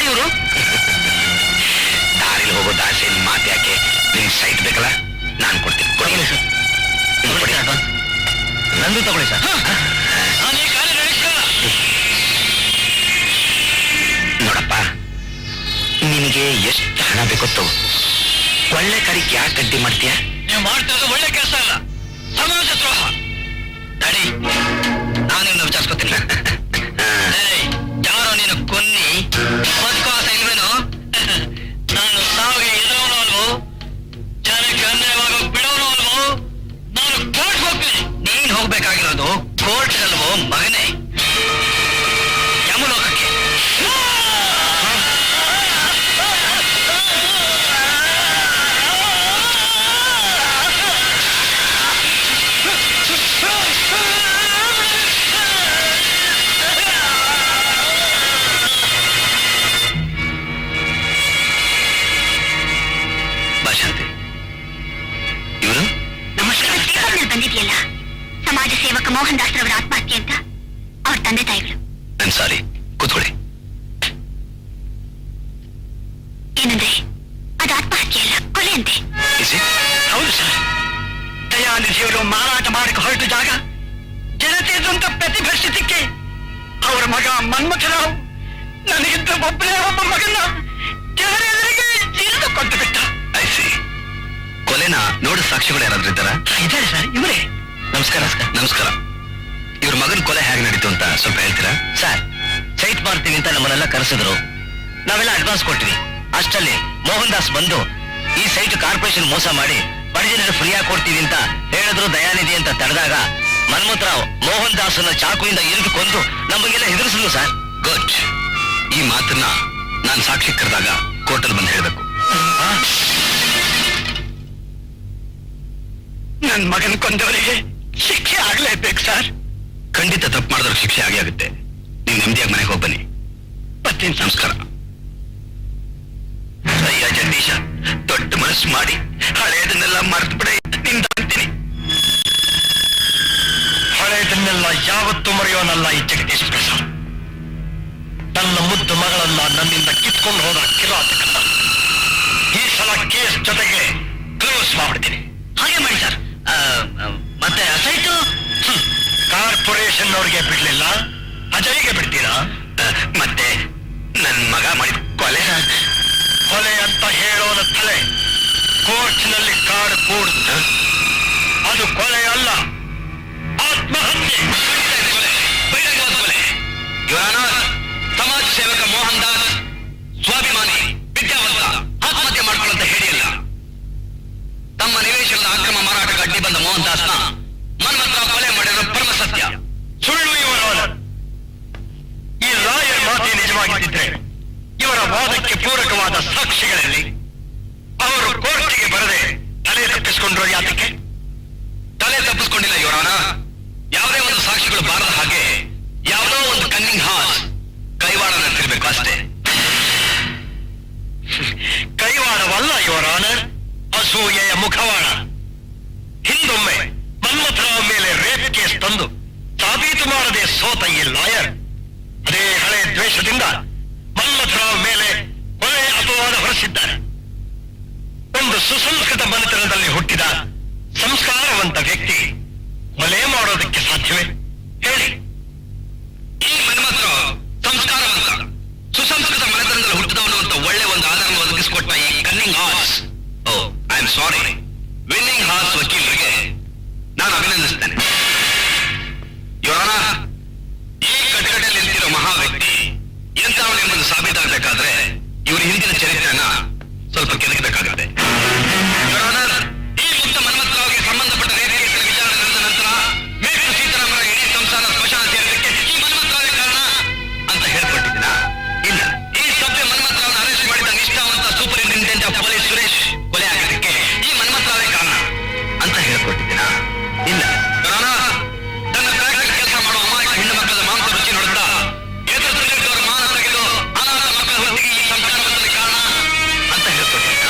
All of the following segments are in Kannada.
ಇವರು? ದಾರಿಲಿ ಹೋಗೋ ದಾಸೆ ಮಾತು ಯಾಕೆ? ನಿನ್ ಸೈಟ್ ಬೇಕಲ್ಲ, ನಾನು ಕೊಡ್ತೀನಿ. ಕೊಡಿ ಸರ್, ಕೊಡಿ ಅಡ್ವಾನ್ಸ್. ನಂದು ತಗೊಳ್ಳಿ ಸರ್. ನೋಡಪ್ಪ, ನಿನಗೆ ಎಷ್ಟು ಹಣ ಬೇಕೊತ್ತು? ಒಳ್ಳೆ ಕರಿಕೆ ಯಾಕೆ ಗಡ್ಡಿ ಮಾಡ್ತೀಯ? ನೀವು ಮಾಡ್ತಿರೋದು ಒಳ್ಳೆ ಕೆಲಸ ಅಲ್ಲ, ಸಮಾಜ ದ್ರೋಹ. ದಾಡಿ, ನಾನಿನ್ನ ವಿಚಾರಿಸ್ಕೊತೀನಿ. ಯಾರೋ ನೀನು ಕೊನ್ನಿ ಬದುಕೋ ಆಸೆ ಇಲ್ವೇನೋ? ನಾನು ಸಾವಿಗೆ ಎದುರೋನು ಅಲ್ವೋ, ಜನಕ್ಕೆ ಅನ್ಯಾಯವಾಗ ಬಿಡೋನು ಅಲ್ವೋ? ನಾನು ಕೋರ್ಟ್ ಹೋಗ್ತೀನಿ. ನೀನ್ ಹೋಗ್ಬೇಕಾಗಿರೋದು ಕೋರ್ಟ್ ಅಲ್ವೋ ಮಗನೇ, ಯಮಲೋಕಕ್ಕೆ. ಬಂದಿದೆಯಲ್ಲ, ಸಮಾಜ ಸೇವಕ ಮೋಹನ್ ದಾಸ್ ರವರ ಆತ್ಮಹತ್ಯೆ ಅಂತ ಅವ್ರ ತಂದೆ ತಾಯಿಗಳು. ಸಾರಿ, ಕೂತ್ಕೊಳ್ಳಿ. ಏನಂದ್ರೆ ಅದು ಆತ್ಮಹತ್ಯೆ ಅಲ್ಲ, ಕೊಲೆ ಅಂತೆ. ಹೌದು ಸರ್, ದಯಾನಿಧಿಯವರು ಮಾರಾಟ ಮಾಡಕ್ಕೆ ಹೊರಟು ಜಾಗ ಜನತೆ ಅಂತ ಪ್ರತಿಭಟಿಸಿದ್ದಕ್ಕೆ ಅವರ ಮಗ ಮನ್ಮಥರಾವ್ ನನಗಿದ್ದ ಒಬ್ಬನೇ ಒಬ್ಬ ಮಗನ ಜನರೆಲ್ಲರಿಗೆ ಜೀರ್ಣ ಕೊಟ್ಟು ಬಿಟ್ಟ. ಐಸಿ, ಕೊಲೆನ ನೋಡ ಸಾಕ್ಷಿಗಳು ಯಾರಾದ್ರೂ ಇದ್ದಾರಾ? ಇದ್ದಾರೆ ಸರ್, ಇವರೇ. ನಮಸ್ಕಾರ ಸರ್. ನಮಸ್ಕಾರ. ಇವ್ರ ಮಗನ ಕೊಲೆ ಹೇಗೆ ನಡೀತು ಅಂತ ಸ್ವಲ್ಪ ಹೇಳ್ತೀರಾ? ಸರ್, ಸೈಟ್ ಮಾಡ್ತೀವಿ ಅಂತ ನಮ್ಮನ್ನೆಲ್ಲ ಕರೆಸಿದ್ರು, ನಾವೆಲ್ಲ ಅಡ್ವಾನ್ಸ್ ಕೊಟ್ಟಿವಿ. ಅಷ್ಟರಲ್ಲಿ ಮೋಹನ್ ದಾಸ್ ಬಂದು ಈ ಸೈಟ್ ಕಾರ್ಪೊರೇಷನ್ ಮೋಸ ಮಾಡಿ ಬಡಜನರು ಫ್ರೀಯಾಗಿ ಕೊಡ್ತೀವಿ ಅಂತ ಹೇಳಿದ್ರು. ದಯಾನಿಧಿ ಅಂತ ತಡೆದಾಗ ಮನ್ಮಥರಾವ್ ಮೋಹನ್ ದಾಸನ ಚಾಕುವಿಂದ ಇರಿದು ಕೊಂದು ನಮಗೆಲ್ಲ ಹೆದರಿಸಿದ್ರು ಸರ್. ಗುಡ್. ಈ ಮಾತನ್ನ ನಾನು ಸಾಕ್ಷಿ ಕರೆದಾಗ ಕೋರ್ಟಲ್ಲಿ ಬಂದು ಹೇಳಬೇಕು. ನನ್ನ ಮಗನ ಕೊಂದವರಿಗೆ ಶಿಕ್ಷೆ ಆಗ್ಲೇಬೇಕು ಸರ್. ಖಂಡಿತ ತಪ್ಪು ಮಾಡಿದ್ರೆ ಶಿಕ್ಷೆ ಆಗೇ ಆಗುತ್ತೆ. ನೀವು ನೆಮ್ಮದಿಯಾಗಿ ಮನೆಗೆ ಹೋಗಿ ಬನ್ನಿ. ಬರ್ತೀನಿ. ನಮಸ್ಕಾರ. ಅಯ್ಯ ಜಗದೀಶ, ದೊಡ್ಡ ಮನಸ್ಸು ಮಾಡಿ ಹಳೆಯದನ್ನೆಲ್ಲ ಮರೆತು ಬಿಡ ನಿಂದ ಅಂತೀನಿ. ಹಳೆಯದನ್ನೆಲ್ಲ ಯಾವತ್ತೂ ಮರೆಯೋನಲ್ಲ ಈ ಜಗದೀಶ್ ಪ್ರಸಾದ್. ನನ್ನ ಮುದ್ದು ಮಗಳನ್ನ ನನ್ನಿಂದ ಕಿತ್ಕೊಂಡು ಹೋದ ಕಿರಾತಕನ್ನ ಈ ಸಲ ಕೇಸ್ ಜೊತೆಗೆ ಕ್ಲೋಸ್ ಮಾಡ್ಬಿಡ್ತೀನಿ. ಹಾಗೆ ಮಾಡಿ ಸರ್. ಮತ್ತೆ ಸೈಟು ಕಾರ್ಪೊರೇಷನ್ ಅವ್ರಿಗೆ ಬಿಡ್ಲಿಲ್ಲ, ಅಜಯ್ಗೆ ಬಿಡ್ತೀರಾ? ಮತ್ತೆ ನನ್ನ ಮಗ ಮಾಡಿದ ಕೊಲೆ ಕೊಲೆ ಅಂತ ಹೇಳೋನ ತಲೆ ಕೋರ್ಟ್ನಲ್ಲಿ ಕಾಡು ಕೂಡುದು. ಅದು ಕೊಲೆ ಅಲ್ಲ, ಆತ್ಮಹತ್ಯೆ. ಸಮಾಜ ಸೇವಕ ಮೋಹನ್ ದಾಸ್ ಸ್ವಾಭಿಮಾನಿ, ವಿದ್ಯಾವಂತ, ಆತ್ಮಹತ್ಯೆ ಮಾಡ್ಕೊಳ್ಳಂತ ಹೇಳಿಲ್ಲ. ತಮ್ಮ ನಿವೇಶನದ ಅಕ್ರಮ ಮಾರಾಟಕ್ಕೆ ಅಡ್ಡಿ ಬಂದ ಮೋಹನ್ ದಾಸ್ನ ಮನ್ಮಥರಾವ್ ಕೊಲೆ ಮಾಡಿರೋ ಪರಮ ಸತ್ಯ, ಸುಳ್ಳು ಇವರ. ಈ ಲಾಯರ್ ಮಾತೇ ನಿಜವಾಗಿದ್ದಿದ್ರೆ ಇವರ ವಾದಕ್ಕೆ ಪೂರಕವಾದ ಸಾಕ್ಷಿಗಳಲ್ಲಿ ಅವರು ಕೋರ್ಟಿಗೆ ಬರದೆ ತಲೆ ತಪ್ಪಿಸಿಕೊಂಡ್ರು. ಯಾತಕ್ಕೆ ತಲೆ ತಪ್ಪಿಸ್ಕೊಂಡಿಲ್ಲ ಇವರವನ? ಯಾವುದೇ ಒಂದು ಸಾಕ್ಷಿಗಳು ಬಾರದ ಹಾಗೆ ಯಾವುದೋ ಒಂದು ಕನ್ನಿಂಗ್ ಹಾಸ್ ಕೈವಾಡ ನಡೆಸಿರ್ಬೇಕು ಅಷ್ಟೇ. ಕೈವಾಡವಲ್ಲ ಇವರಾನ, ಅಸೂಯೆಯ ಮುಖವಾಡ. ಹಿಂದೊಮ್ಮೆ ಮನ್ಮಥರಾವ್ ಮೇಲೆ ರೇಪ್ ಕೇಸ್ ತಂದು ಸಾಬೀತು ಮಾಡದೆ ಸೋತ ಈ ಲಾಯರ್ ಅದೇ ಹಳೆ ದ್ವೇಷದಿಂದ ಮನ್ಮಥರಾವ್ ಮೇಲೆ ಕೊಲೆ ಅಪವಾದ ಹೊರಿಸಿದ್ದಾರೆ. ಒಂದು ಸುಸಂಸ್ಕೃತ ಮನೆತನದಲ್ಲಿ ಹುಟ್ಟಿದ ಸಂಸ್ಕಾರವಂತ ವ್ಯಕ್ತಿ ಕೊಲೆ ಮಾಡೋದಕ್ಕೆ ಸಾಧ್ಯವೇ ಹೇಳಿ? ಈ ಮನ್ಮಥರಾವ್ ಸಂಸ್ಕಾರವಂತ ಸುಸಂಸ್ಕೃತ ಮನೆತನದಲ್ಲಿ ಹುಟ್ಟಿದವನು ಅಂತ ಒಳ್ಳೆ ಒಂದು ಆಧಾರ ಒದಗಿಸಿಕೊಟ್ಟ ಈ cunning horse, I am sorry, winning horse ವಕೀಲರಿಗೆ ನಾನು ಅಭಿನಂದಿಸ್ತೇನೆ. ಇವರ ಈ ಕಟಕಟೆಯಲ್ಲಿ ನಿಂತಿರೋ ಮಹಾ ವ್ಯಕ್ತಿ ಎಂತವನೆಂಬುದು ಸಾಬೀತಾಗಬೇಕಾದ್ರೆ ಇವ್ರ ಹಿಂದಿನ ಚರಿತ್ರೆಯನ್ನ ಸ್ವಲ್ಪ ಕೆದಕಬೇಕಾಗುತ್ತೆ. ಈ ಮುಕ್ತ ಮನ್ಮಥರಾವ್ಗೆ ಸಂಬಂಧಪಟ್ಟ ರೇಪ್ ಕೇಸಿನ ವಿಚಾರಣೆ ನಡೆದ ನಂತರ ಮೇಘು ಸೀತಾರಾಮರ ಇಡೀ ಸಂಸಾರ ಸ್ಮಶಾನ ಸೇರೋದಕ್ಕೆ ಈ ಮನ್ಮಥರಾವೇ ಕಾರಣ ಅಂತ ಹೇಳ್ಕೊಟ್ಟಿದ್ದೀನ? ಇಲ್ಲ. ಈ ಸಭ್ಯ ಮನ್ಮಥರಾವ್ನ ಅರೆಸ್ಟ್ ಮಾಡಿದ ನಿಷ್ಠಾವಂತ ಸೂಪರಿಂಟೆಂಡೆಂಟ್ ಆಫ್ ಪೊಲೀಸ್ ಸುರೇಶ್ ಕೊಲೆ ಆಗೋದಕ್ಕೆ ಈ ಮನ್ಮಥರಾವೇ ಕಾರಣ ಅಂತ ಹೇಳ್ಕೊಟ್ಟಿದ್ದೀನ? ಇಲ್ಲ. ತನ್ನ ಫ್ಯಾಕ್ಟರಿ ಕೆಲಸ ಮಾಡುವ ಅಮಾಯಕ ಹೆಣ್ಣು ಮಕ್ಕಳ ಮಾಂಸ ರುಚಿ ನೋಡುತ್ತಾ ಎದುರು ಮಾನ ತೆಗೆದು ಅನಾಥ ಮಕ್ಕಳ ಹೊತ್ತಿಗೆ ಈ ಸಂಸಾರದಲ್ಲಿ ಕಾರಣ ಅಂತ ಹೇಳ್ಕೊಟ್ಟಿದ್ದೀನ?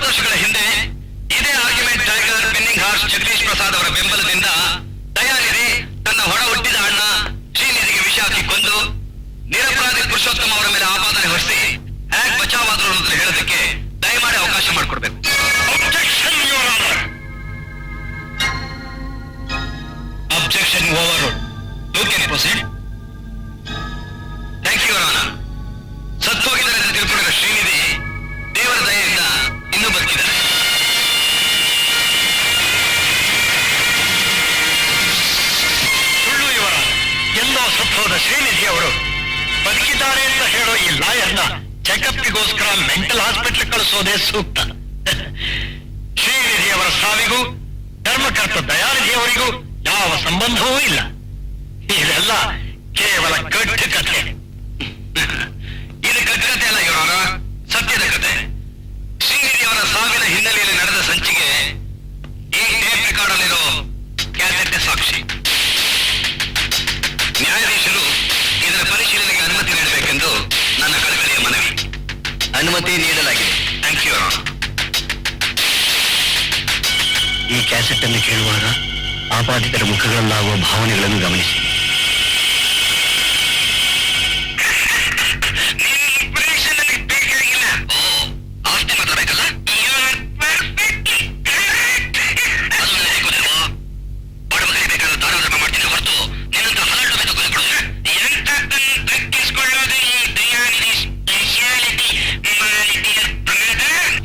20 ವರ್ಷಗಳ ಹಿಂದೆ ಇದೇ argument tiger pinning horse Jagadish Prasad ಅವರ ಬೆಂಬಲದಿಂದ ದಯಾನಿಧಿ ತನ್ನ ಹೊರ ಹುಟ್ಟಿದ ಅಣ್ಣ ಶ್ರೀನಿಧಿಗೆ ವಿಷ ಹಾಕಿ ಕೊಂದು ನಿರಪರಾಧಿ ಪುರುಷೋತ್ತಮ ಅವರ ಮೇಲೆ ಆಪಾದನೆ ಹೊರಿಸಿ ಹ್ಯಾಕ್ ಬಚಾವಾದ್ರು ಅಂತ ಹೇಳೋದಕ್ಕೆ ದಯಮಾಡಿ ಅವಕಾಶ ಮಾಡಿಕೊಡ್ಬೇಕು. Objection overruled. You can proceed. Thank you, Your Honor. ಸತ್ತೋಗಿದ್ದಾರೆ ಅಂತ ತಿಳ್ಕೊಂಡಿರೋ ಶ್ರೀನಿಧಿ ದೇವರ ದಯೆಯಿಂದ ಇನ್ನೂ ಬದುಕಿದ್ದಾರೆ. ಸುಳ್ಳು ಇವರ ಎಲ್ಲೋ ಸತ್ತೋದ ಶ್ರೀನಿಧಿ ಅವರು ಬದುಕಿದ್ದಾರೆ ಅಂತ ಹೇಳೋ ಈ ಲಾಯರ್ನ ಚೆಕಪ್ಗೋಸ್ಕರ ಮೆಂಟಲ್ ಹಾಸ್ಪಿಟಲ್ ಕಳಿಸೋದೇ ಸೂಕ್ತ. ಶ್ರೀನಿಧಿ ಅವರ ಸಾವಿಗೂ ಧರ್ಮಕರ್ತ ದಯಾನಿಧಿ ಅವರಿಗೂ ಯಾವ ಸಂಬಂಧವೂ ಇಲ್ಲ. ಇದೆಲ್ಲ ಕೇವಲ ಕಟ್ಟು ಕಥೆ. ಇದು ಕಟ್ಟುಕತೆ ಅಲ್ಲ ಇವರ ಸತ್ಯದ ಕತೆ. ಶ್ರೀನಿಧಿ ಅವರ ಸಾವಿನ ಹಿನ್ನೆಲೆಯಲ್ಲಿ ನಡೆದ ಸಂಚಿಗೆ ಈ ಟೇಪ್ ರೆಕಾರ್ಡ್ ಅಲ್ಲಿರೋ ಕ್ಯಾಸೆಟ್ ಸಾಕ್ಷಿ. ನ್ಯಾಯಾಧೀಶರು ಇದರ ಪರಿಶೀಲನೆಗೆ ಅನುಮತಿ ನೀಡಬೇಕೆಂದು ನನ್ನ ಕಳಕಳಿಯ ಮನವಿ. ಅನುಮತಿ ನೀಡಲಾಗಿದೆ. Thank you. ಈ ಕ್ಯಾಸೆಟ್ ಅನ್ನು ಕೇಳುವಾಗ ಆಪಾದಿತರ ಮುಖಗಳಲ್ಲಾಗುವ ಭಾವನೆಗಳನ್ನು ಗಮನಿಸಿ. ಆಸ್ತಿ ಮಾತಾಡಬೇಕಲ್ಲ. ಬಡವರಿಗೆ ಬೇಕಾದ ದಾನ ಧರ್ಮ ಮಾಡ್ತೀನಿ ಹೊರತು ನಿನ್ನಂತ ಹಲಟು ಬೆದ್ದು ಕೊಲೆಬಿಡೋದು ಎಂತದ್ದನ್ನು ದಕ್ಕಿಸಿಕೊಳ್ಳೋದು ಈ ದಯಾನಿಧಿ ಸ್ಪೆಷಾಲಿಟಿ.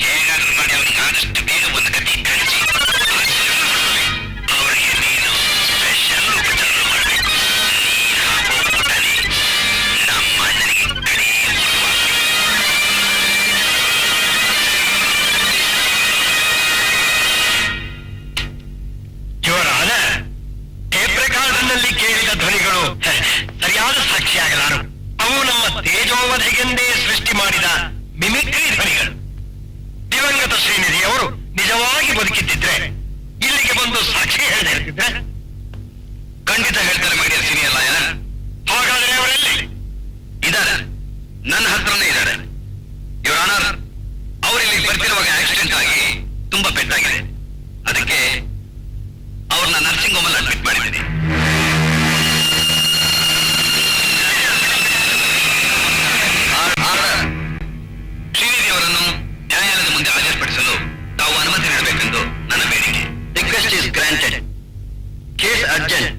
ಹೇಗಾದ್ರೂ ಮಾಡಿ ಅವನಿಗೆ ಆದಷ್ಟು ಬೇಗ ಒಂದು ಗತಿ ಕಾಣಿಸಿ ಅವರಿಗೆ ನೀನು ಸ್ಪೆಷಲ್ ಉಪಚಾರ ಮಾಡಬೇಕು. ನೀನು ಹಾಕೋ ಊಟನೇ ನಮ್ಮ ಅಣ್ಣನಿಗೆ ಕಡೆಯ ಇವರ ಟೇಪ್ ರೆಕಾರ್ಡರ್ನಲ್ಲಿ ಕೇಳಿದ ಧ್ವನಿಗಳು ಸರಿಯಾದ ಸಾಕ್ಷಿಯಾಗಲಾರು. ಅವು ನಮ್ಮ ತೇಜೋವಧೆಗೆಂದೇ ಸೃಷ್ಟಿ ಮಾಡಿದ ಮಿಮಿಕ್ರಿ ಧ್ವನಿಗಳು. ದಿವಂಗತ ಶ್ರೀನಿಧಿ ಅವರು ನಿಜವಾಗಿ ಬದುಕಿದ್ದಿದ್ರೆ ಇಲ್ಲಿಗೆ ಬಂದು ಸಾಕ್ಷಿ ಹೇಳದೆ ಇರ್ತಿದ್ರೆ ಖಂಡಿತ ಹೇಳ್ತಾರೆ ಮೈ ಡಿಯರ್ ಸೀನಿಯರ್ ಲಾಯರ್. ಹಾಗಾದ್ರೆ ಅವರೆಲ್ಲಿ ಇದ್ದಾರೆ? ನನ್ನ ಹತ್ರನೇ ಇದ್ದಾರೆ. ಯುವರ್ ಆನರ್, ಅವರು ಇಲ್ಲಿ ಬರ್ತಿರುವಾಗ ಆಕ್ಸಿಡೆಂಟ್ ಆಗಿ ತುಂಬಾ ಪೆಟ್ಟಾಗಿದೆ. ಅದಕ್ಕೆ ಅವ್ರನ್ನ ನರ್ಸಿಂಗ್ ಹೋಮ್ ಅಲ್ಲಿ ಅಡ್ಮಿಟ್ ಮಾಡಿದ್ದೀನಿ. ಶ್ರೀನಿಧಿ ಅವರನ್ನು ನ್ಯಾಯಾಲಯದ ಮುಂದೆ ಹಾಜರುಪಡಿಸಲು ತಾವು ಅನುಮತಿ ನೀಡಬೇಕೆಂದು ನನ್ನ ಬೇಡಿಕೆ. Request is granted. Case urgent.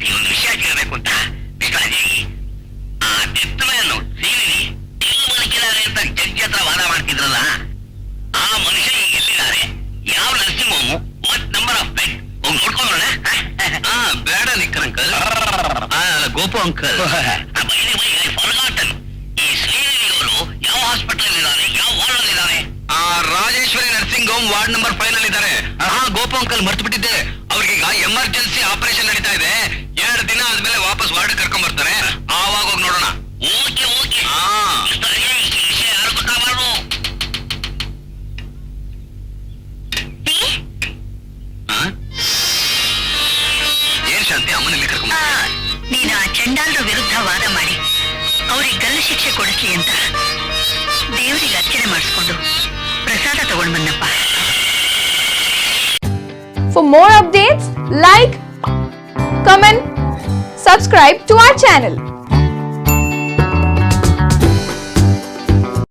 ಇವನು ವಿಷಯ ಕೇಳಬೇಕು ಅಂತ ಆ ಡೆತ್ತಮೆಯನ್ನು ಶ್ರೀನಿಧಿ ತೀರ್ಮಾನಿಸಿದ್ದಾರೆ ಅಂತ ಜಡ್ಜಿ ಹತ್ರ ವಾದ ಮಾಡ್ತಿದ್ರಲ್ಲ, ಆ ಮನುಷ್ಯ ಈಗ ಎಲ್ಲಿದ್ದಾರೆ? ಯಾವ nursing home? What number of bed? ಹೋಗಿ ನೋಡ್ಕೊಂಡ್ರೆ ಬೇಡ knicker uncle, Gopu uncle. Forgotten, ಈ ಶ್ರೀನಿಧಿ ಅವರು ಯಾವ ಹಾಸ್ಪಿಟಲ್ ಇದ್ದಾರೆ, ಯಾವ ವಾರ್ಡ್ ಅಲ್ಲಿ ಇದ್ದಾರೆ? Rajeshwari nursing home ward number 5 ನಲ್ಲಿ ಇದ್ದಾರೆ. ಗೋಪು ಅಂಕಲ್ ಮರ್ತು ಬಿಟ್ಟಿದ್ದೆ. ಅವ್ರಿಗೀಗ ಎಮರ್ಜೆನ್ಸಿ ಆಪರೇಷನ್ ನಡೀತಾ ಇದೆ. 2 ದಿನ ಆದ್ಮೇಲೆ ವಾಪಸ್ ವಾರ್ಡ್ ಕರ್ಕೊಂಡ್ ಬರ್ತಾರೆ. ಆವಾಗ ಹೋಗಿ ನೋಡೋಣ. Okay okay. ವಿಷಯ ಯಾರು ಗೊತ್ತಾಗಬಾರ್ದು. ಏನ್ ಶಾಂತಿ, ಅಮ್ಮನಲ್ಲಿ ಕರ್ಕೊಂಡ್ ನೀನು ಆ ಚಂಡಾಲರ ವಿರುದ್ಧ ವಾದ ಮಾಡಿ ಅವ್ರಿಗೆ ಗಲ್ಲು ಶಿಕ್ಷೆ ಕೊಡಿಸ್ಲಿ ಅಂತ ದೇವರಿಗೆ ಅರ್ಚನೆ ಮಾಡಿಸ್ಕೊಂಡು ಪ್ರಸಾದ ತಗೊಂಡ್ ಬಂದಪ್ಪ. For more updates, like, comment, subscribe to our channel.